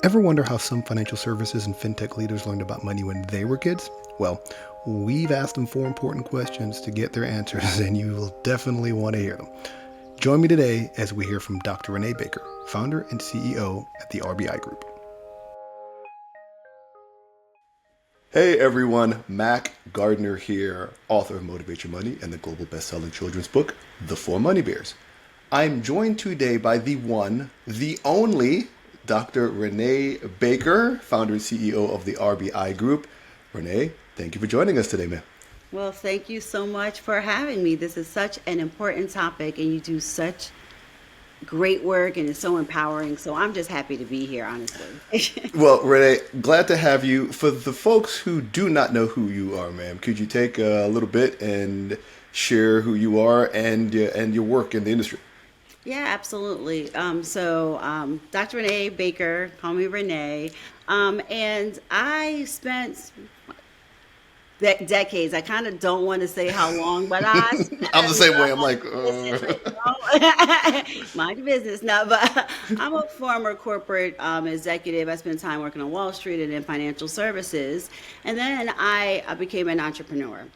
Ever wonder how some financial services and fintech leaders learned about money when they were kids? Well, we've asked them four important questions to get their answers, and you will definitely want to hear them. Join me today as we hear from Dr. Renee Baker, founder and CEO at the RBI Group. Hey everyone, Mac Gardner here, author of Motivate Your Money and the global best-selling children's book, The Four Money Bears. I'm joined today by the one, the only, Dr. Renee Baker, founder and CEO of the RBI Group. Renee, thank you for joining us today, man. Well, thank you so much for having me. This is such an important topic, and you do such great work, and it's so empowering. So I'm just happy to be here, honestly. Well, Renee, glad to have you. For the folks who do not know who you are, ma'am, could you take a little bit and share who you are and your work in the industry? Yeah, absolutely. Dr. Renee Baker, call me Renee, and I spent decades. I kind of don't want to say how long, but I'm the same way. I'm like, mind your business. No, but I'm a former corporate executive. I spent time working on Wall Street and in financial services, and then I became an entrepreneur.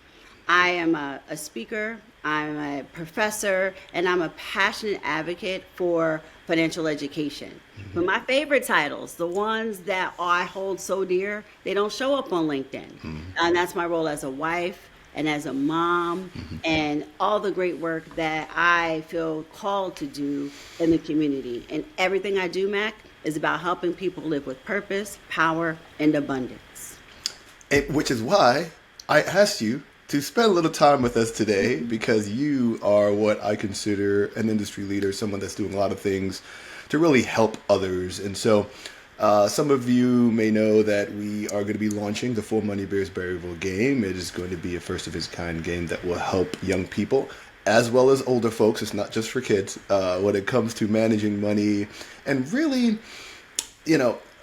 I am a speaker, I'm a professor, and I'm a passionate advocate for financial education. Mm-hmm. But my favorite titles, the ones that I hold so dear, they don't show up on LinkedIn. Mm-hmm. And that's my role as a wife and as a mom, mm-hmm. and all the great work that I feel called to do in the community. And everything I do, Mac, is about helping people live with purpose, power, and abundance. Which is why I asked you to spend a little time with us today, because you are what I consider an industry leader, someone that's doing a lot of things to really help others. And so some of you may know that we are going to be launching the Four Money Bears Berryville game. It is going to be a first of its kind game that will help young people as well as older folks. It's not just for kids when it comes to managing money and really,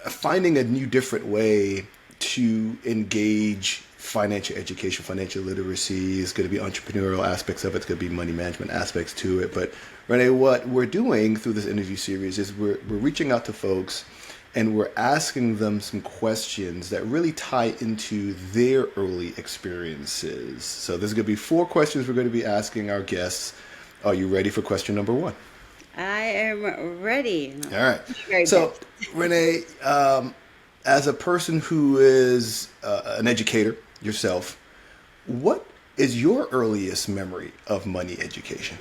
finding a new, different way to engage financial education, financial literacy. Is going to be entrepreneurial aspects of it. It's going to be money management aspects to it. But Renee, what we're doing through this interview series is we're reaching out to folks and we're asking them some questions that really tie into their early experiences. So there's going to be 4 questions we're going to be asking our guests. Are you ready for question number 1? I am ready. All right. So Renee, as a person who is an educator yourself, what is your earliest memory of money education?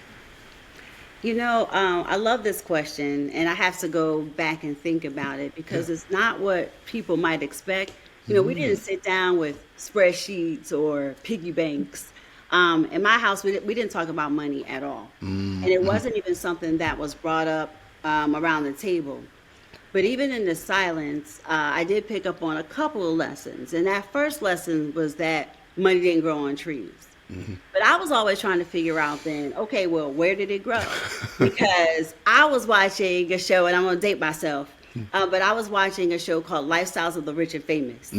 I love this question, and I have to go back and think about it because It's not what people might expect. We didn't sit down with spreadsheets or piggy banks. In my house, we didn't talk about money at all. Mm-hmm. And it wasn't even something that was brought up around the table. But even in the silence, I did pick up on a couple of lessons. And that first lesson was that money didn't grow on trees. Mm-hmm. But I was always trying to figure out then, okay, well, where did it grow? Because I was watching a show, and I'm going to date myself, but I was watching a show called Lifestyles of the Rich and Famous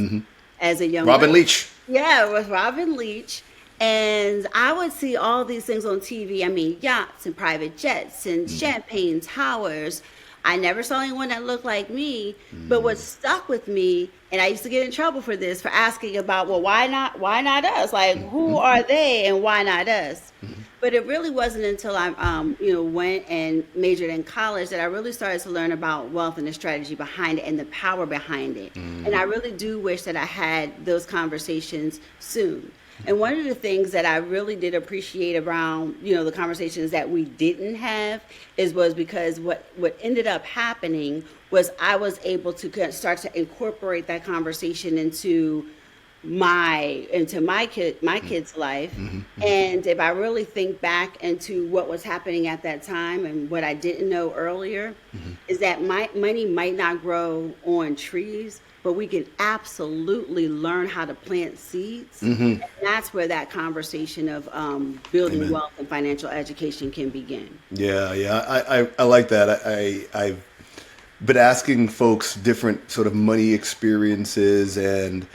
as a young Robin Leach. Yeah, it was Robin Leach. And I would see all these things on TV. I mean, yachts and private jets and champagne towers. I never saw anyone that looked like me, but what stuck with me, and I used to get in trouble for this, for asking about, well, why not us? Like, who are they and why not us? But it really wasn't until I, went and majored in college that I really started to learn about wealth and the strategy behind it and the power behind it. And I really do wish that I had those conversations soon. And one of the things that I really did appreciate around, the conversations that we didn't have was because what ended up happening was I was able to start to incorporate that conversation into my kid's life. And if I really think back into what was happening at that time and what I didn't know earlier, is that money might not grow on trees, but we can absolutely learn how to plant seeds. And that's where that conversation of building wealth and financial education can begin. Yeah. I like that. I've been asking folks different sort of money experiences, and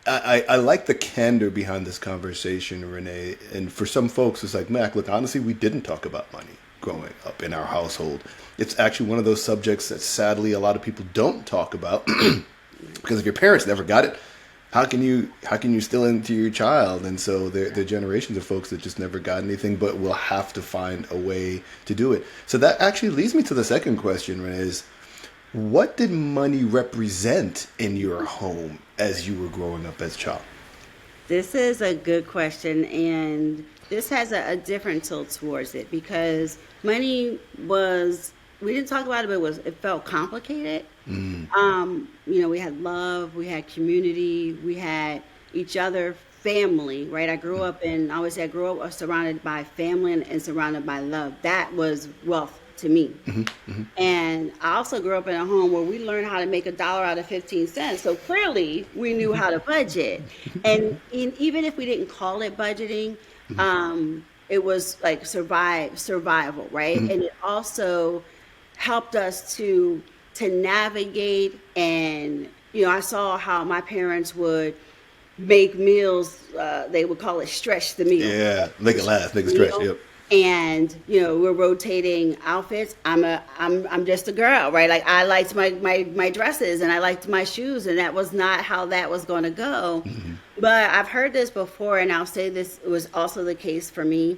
I like the candor behind this conversation, Renee. And for some folks, it's like, Mac, look, honestly, we didn't talk about money. growing up in our household. It's actually one of those subjects that sadly a lot of people don't talk about because if your parents never got it, how can you instill into your child? And so there are generations of folks that just never got anything, but will have to find a way to do it. So that actually leads me to the second question, Renee, is what did money represent in your home as you were growing up as a child? This is a good question, and this has a different tilt towards it because money was, we didn't talk about it, but it felt complicated. We had love, we had community, we had each other, family, right? I grew up I always say I grew up surrounded by family and surrounded by love. That was wealth to me. And I also grew up in a home where we learned how to make $1 out of 15 cents. So clearly we knew how to budget. And even if we didn't call it budgeting, it was like survival, right? And it also helped us to navigate. And I saw how my parents would make meals. They would call it stretch the meal. Yeah, make it last, make it stretch. Yep. And we're rotating outfits. I'm just a girl, right? Like I liked my dresses and I liked my shoes, and that was not how that was going to go. But I've heard this before, and I'll say this was also the case for me.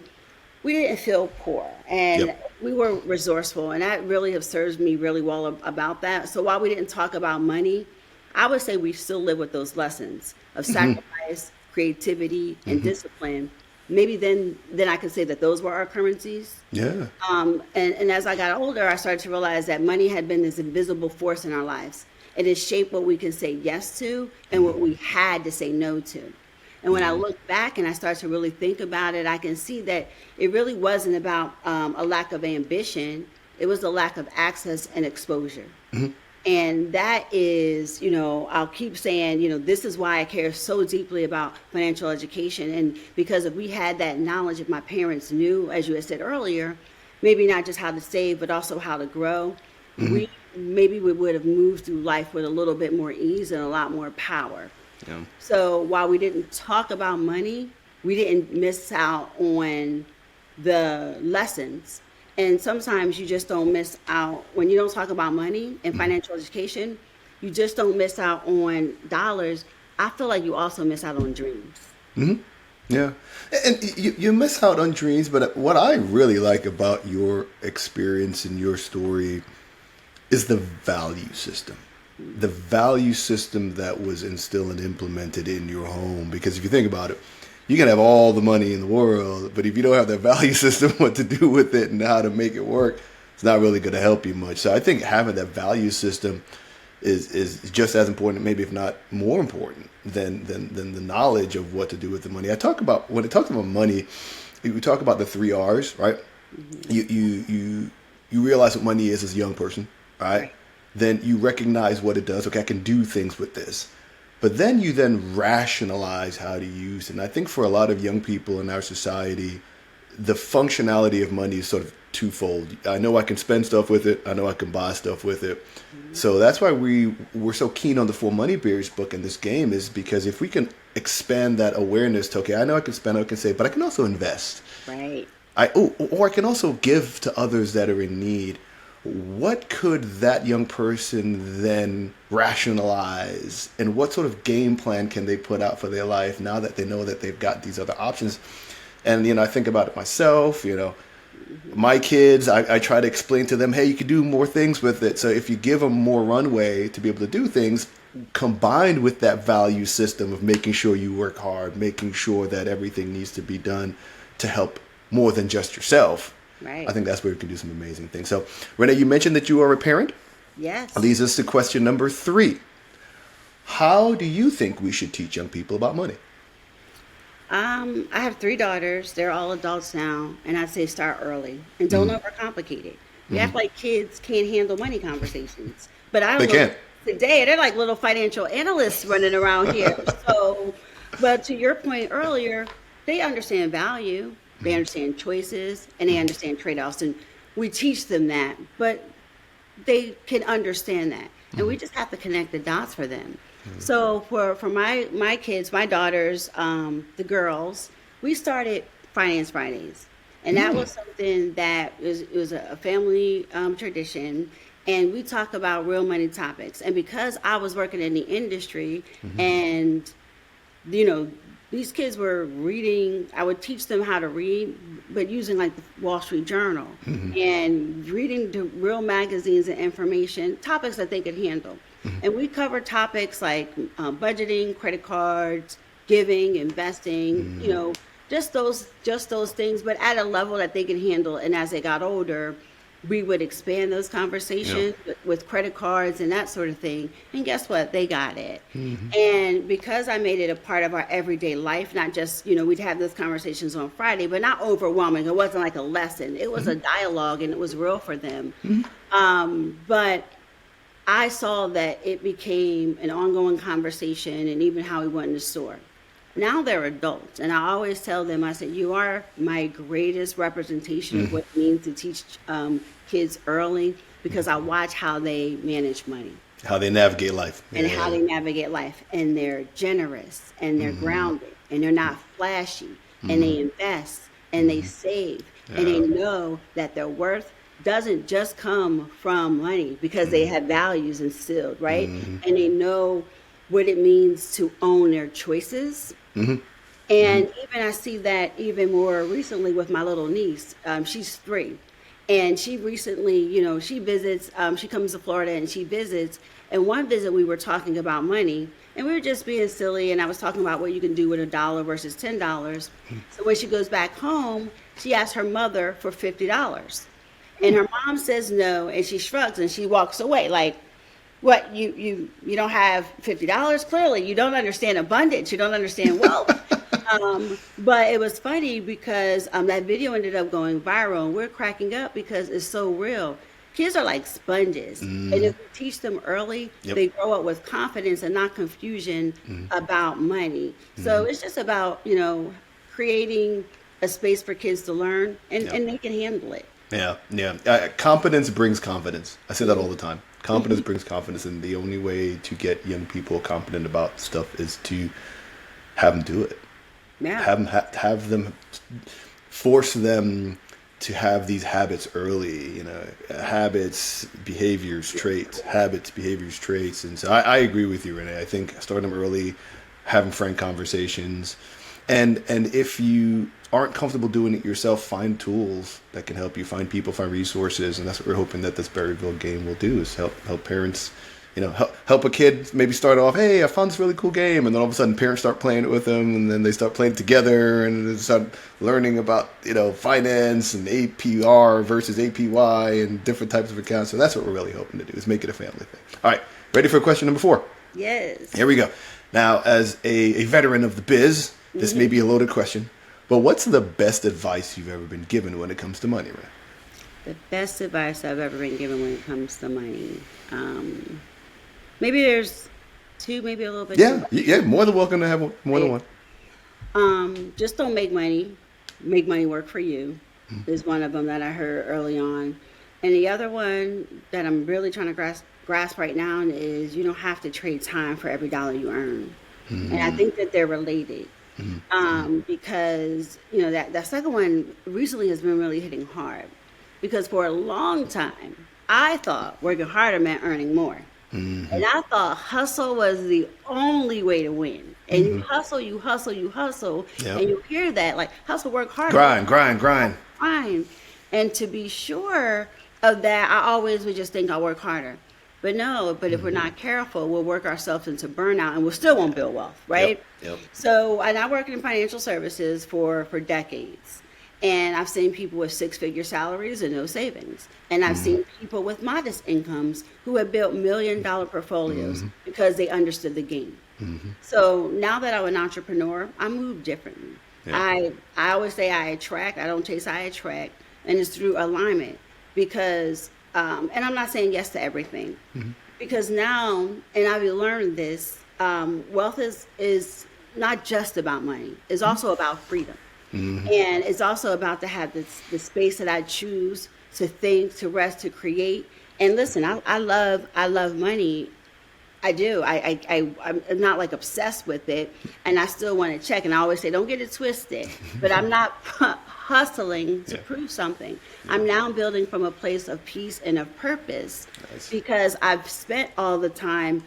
We didn't feel poor, and we were resourceful, and that really have served me really well about that. So while we didn't talk about money, I would say we still live with those lessons of sacrifice, creativity, and discipline. Maybe then I could say that those were our currencies. Yeah. And as I got older, I started to realize that money had been this invisible force in our lives. It has shaped what we can say yes to and what we had to say no to. And when I look back and I start to really think about it, I can see that it really wasn't about a lack of ambition. It was a lack of access and exposure. And that is, I'll keep saying, this is why I care so deeply about financial education. And because if we had that knowledge, if my parents knew, as you had said earlier, maybe not just how to save, but also how to grow, we would have moved through life with a little bit more ease and a lot more power. Yeah. So while we didn't talk about money, we didn't miss out on the lessons. And sometimes you just don't miss out when you don't talk about money and financial education. You just don't miss out on dollars. I feel like you also miss out on dreams. Yeah. And you miss out on dreams. But what I really like about your experience and your story is the value system. The value system that was instilled and implemented in your home. Because if you think about it, you can have all the money in the world, but if you don't have that value system, what to do with it and how to make it work, it's not really going to help you much. So I think having that value system is just as important, maybe if not more important than the knowledge of what to do with the money. When I talk about money, we talk about the 3 R's, right? You realize what money is as a young person, right? Then you recognize what it does. Okay, I can do things with this. But then you rationalize how to use it. And I think for a lot of young people in our society, the functionality of money is sort of twofold. I know I can spend stuff with it. I know I can buy stuff with it. So that's why we're so keen on the 4 Money Barriers book in this game, is because if we can expand that awareness to, okay, I know I can spend, I can save, but I can also invest. Right. Or I can also give to others that are in need. What could that young person then rationalize, and what sort of game plan can they put out for their life now that they know that they've got these other options? And, I think about it myself, my kids, I try to explain to them, hey, you can do more things with it. So if you give them more runway to be able to do things, combined with that value system of making sure you work hard, making sure that everything needs to be done to help more than just yourself. Right. I think that's where we can do some amazing things. So, Renee, you mentioned that you are a parent. Yes. That leads us to question number 3. How do you think we should teach young people about money? I have 3 daughters. They're all adults now. And I'd say start early. And don't overcomplicate it. You act like kids can't handle money conversations. But I don't know. Can't. Today, they're like little financial analysts running around here. But to your point earlier, they understand value. They understand choices, and they understand trade-offs, and we teach them that, but they can understand that, and we just have to connect the dots for them. So for my kids, my daughters, the girls, we started Finance Fridays, And that was something that it was a family tradition. And we talk about real money topics. And because I was working in the industry and, you know, these kids were reading, I would teach them how to read, but using like the Wall Street Journal and reading the real magazines and information, topics that they could handle. And we covered topics like budgeting, credit cards, giving, investing, you know, just those things, but at a level that they could handle. And as they got older, we would expand those conversations with credit cards and that sort of thing. And guess what? They got it. And because I made it a part of our everyday life, not just, you know, we'd have those conversations on Friday, but not overwhelming. It wasn't like a lesson. It was a dialogue and it was real for them. But I saw that it became an ongoing conversation and even how we went in the store. Now they're adults, and I always tell them, I said, you are my greatest representation of what it means to teach kids early, because I watch how they manage money. How they navigate life. And how they navigate life. And they're generous, and they're grounded, and they're not flashy, and they invest, and they save, and they know that their worth doesn't just come from money, because they have values instilled, right? And they know what it means to own their choices. And even I see that even more recently with my little niece. She's 3. And she recently, you know, she visits, she comes to Florida and she visits. And one visit we were talking about money, and we were just being silly. And I was talking about what you can do with $1 versus $10. So when she goes back home, she asks her mother for $50. And her mom says no, and she shrugs and she walks away like, what, you don't have $50? Clearly, you don't understand abundance. You don't understand wealth. But it was funny because that video ended up going viral, and we're cracking up because it's so real. Kids are like sponges. And if we teach them early, they grow up with confidence and not confusion about money. So it's just about, you know, creating a space for kids to learn, and they can handle it. Competence brings confidence. I say that all the time. Confidence brings confidence, and the only way to get young people confident about stuff is to have them do it. Have them force them to have these habits early. You know, habits, behaviors, traits. And so I agree with you, Renee. I think start them early, having frank conversations, and if you aren't comfortable doing it yourself, find tools that can help you, find people, find resources. And that's what we're hoping that this Berryville game will do, is help parents, you know, help a kid maybe start off, hey, I found this really cool game. And then all of a sudden parents start playing it with them, and then they start playing together and they start learning about, you know, finance and APR versus APY and different types of accounts. So that's what we're really hoping to do, is make it a family thing. All right. Ready for question number 4? Yes. Here we go. Now, as a veteran of the biz, this may be a loaded question, but what's the best advice you've ever been given when it comes to money, Ray? The best advice I've ever been given when it comes to money. Maybe there's 2, maybe a little bit. Yeah, more than welcome to have more than one. Just don't make money. Make money work for you is one of them that I heard early on. And the other one that I'm really trying to grasp right now is you don't have to trade time for every dollar you earn. And I think that they're related. Because, you know, that second one recently has been really hitting hard, because for a long time I thought working harder meant earning more, and I thought hustle was the only way to win. And you hustle, and you hear that like hustle, work harder, grind. And to be sure of that, I always would just think I'll work harder. But no, if we're not careful, we'll work ourselves into burnout, and we still won't build wealth, right? Yep. So, and I worked in financial services for decades. And I've seen people with 6-figure salaries and no savings. And I've seen people with modest incomes who have built $1 million portfolios because they understood the game. So now that I'm an entrepreneur, I move differently. I always say I attract, I don't chase, I attract. And it's through alignment, because and I'm not saying yes to everything, because now, and I've learned this, wealth is not just about money. It's also about freedom. And it's also about to have the space that I choose to think, to rest, to create. And listen, I love money I do. I'm not like obsessed with it, and I still want to check. And I always say, don't get it twisted. But I'm not hustling to prove something. I'm now building from a place of peace and of purpose, because I've spent all the time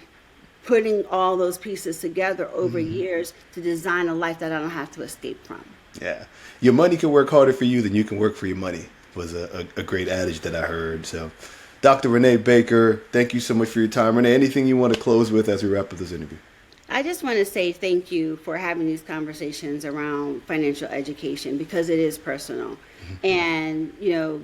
putting all those pieces together over years to design a life that I don't have to escape from. Yeah. Your money can work harder for you than you can work for your money was a great adage that I heard. So, Dr. Renee Baker, thank you so much for your time. Renee, anything you want to close with as we wrap up this interview? I just want to say thank you for having these conversations around financial education, because it is personal. And,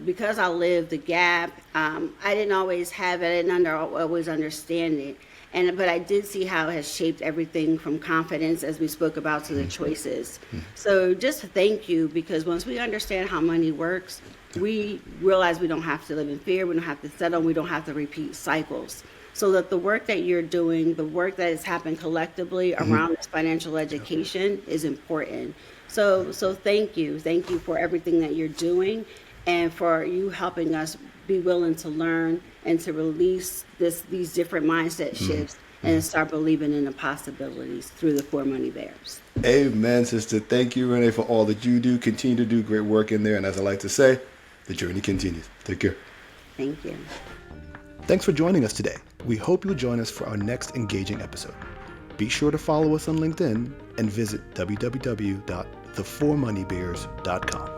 because I lived the gap, I didn't always have it. I didn't always understand it. But I did see how it has shaped everything from confidence, as we spoke about, to the choices. So just thank you, because once we understand how money works, we realize we don't have to live in fear, we don't have to settle, we don't have to repeat cycles. So that the work that you're doing, the work that has happened collectively around this financial education is important. So thank you. Thank you for everything that you're doing, and for you helping us be willing to learn and to release these different mindset shifts and start believing in the possibilities through the 4 Money Bears. Amen, sister. Thank you, Renee, for all that you do. Continue to do great work in there. And as I like to say, the journey continues. Take care. Thank you. Thanks for joining us today. We hope you'll join us for our next engaging episode. Be sure to follow us on LinkedIn and visit www.the4moneybears.com.